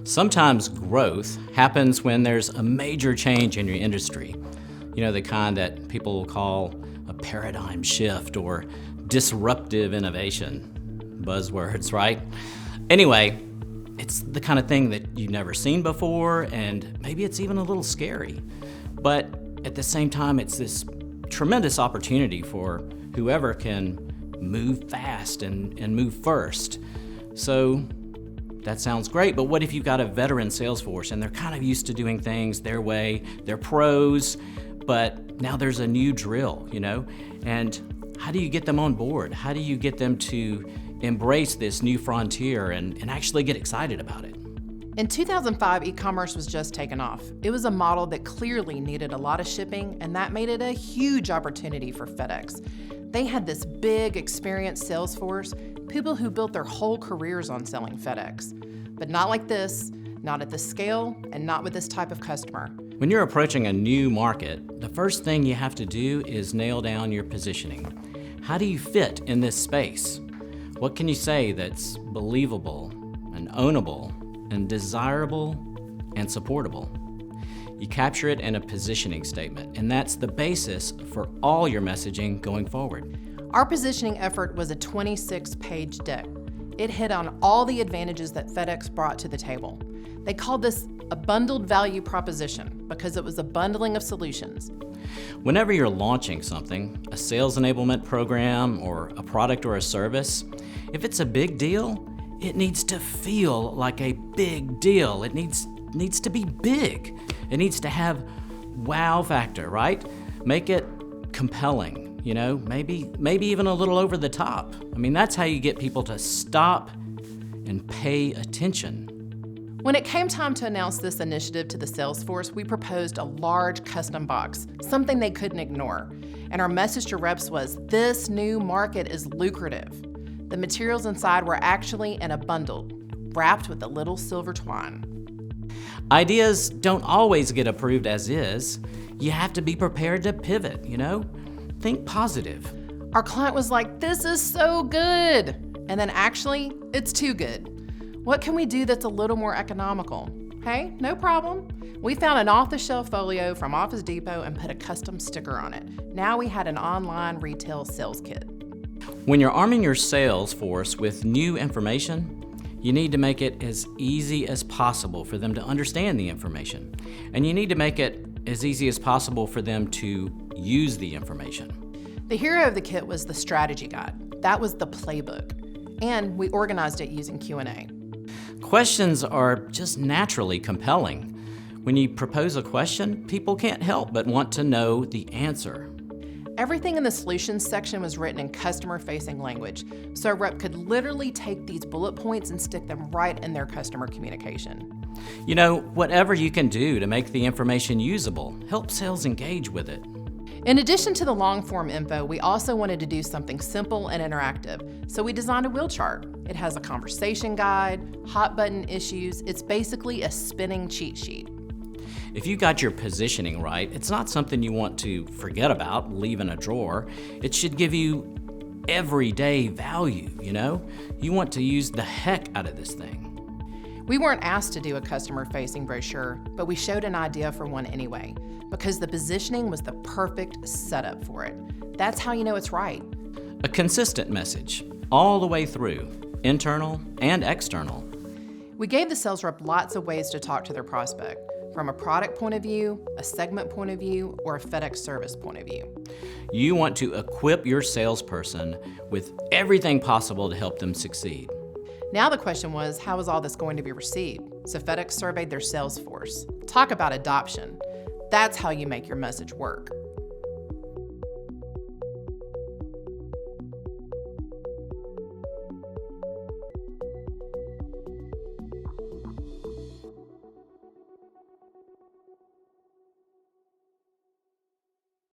Sometimes growth happens when there's a major change in your industry. You know, the kind that people will call a paradigm shift or disruptive innovation. Buzzwords, right? Anyway, it's the kind of thing that you've never seen before, and maybe it's even a little scary. But at the same time, it's this tremendous opportunity for whoever can move fast and move first. So that sounds great, but what if you've got a veteran sales force and they're kind of used to doing things their way, they're pros, but now there's a new drill, you know? And how do you get them on board? How do you get them to embrace this new frontier and actually get excited about it? In 2005, e-commerce was just taking off. It was a model that clearly needed a lot of shipping, and that made it a huge opportunity for FedEx. They had this big, experienced sales force, people who built their whole careers on selling FedEx. But not like this, not at this scale, and not with this type of customer. When you're approaching a new market, the first thing you have to do is nail down your positioning. How do you fit in this space? What can you say that's believable and ownable and desirable and supportable? You capture it in a positioning statement, and that's the basis for all your messaging going forward. Our positioning effort was a 26-page deck. It hit on all the advantages that FedEx brought to the table. They called this a bundled value proposition because it was a bundling of solutions. Whenever you're launching something, a sales enablement program or a product or a service, if it's a big deal, it needs to feel like a big deal. It needs to be big. It needs to have wow factor, right? Make it compelling, you know, maybe even a little over the top. I mean, that's how you get people to stop and pay attention. When it came time to announce this initiative to the sales force, we proposed a large custom box, something they couldn't ignore. And our message to reps was, this new market is lucrative. The materials inside were actually in a bundle, wrapped with a little silver twine. Ideas don't always get approved as is. You have to be prepared to pivot, you know? Think positive. Our client was like, this is so good. And then actually, it's too good. What can we do that's a little more economical? Hey, no problem. We found an off-the-shelf folio from Office Depot and put a custom sticker on it. Now we had an online retail sales kit. When you're arming your sales force with new information, you need to make it as easy as possible for them to understand the information. And you need to make it as easy as possible for them to use the information. The hero of the kit was the strategy guide. That was the playbook. And we organized it using Q&A. Questions are just naturally compelling. When you propose a question, people can't help but want to know the answer. Everything in the solutions section was written in customer-facing language, so a rep could literally take these bullet points and stick them right in their customer communication. You know, whatever you can do to make the information usable, help sales engage with it. In addition to the long-form info, we also wanted to do something simple and interactive, so we designed a wheel chart. It has a conversation guide, hot button issues. It's basically a spinning cheat sheet. If you got your positioning right, it's not something you want to forget about, leave in a drawer. It should give you everyday value, you know? You want to use the heck out of this thing. We weren't asked to do a customer-facing brochure, but we showed an idea for one anyway, because the positioning was the perfect setup for it. That's how you know it's right. A consistent message, all the way through, internal and external. We gave the sales rep lots of ways to talk to their prospect, from a product point of view, a segment point of view, or a FedEx service point of view. You want to equip your salesperson with everything possible to help them succeed. Now the question was, how is all this going to be received? So FedEx surveyed their sales force. Talk about adoption. That's how you make your message work.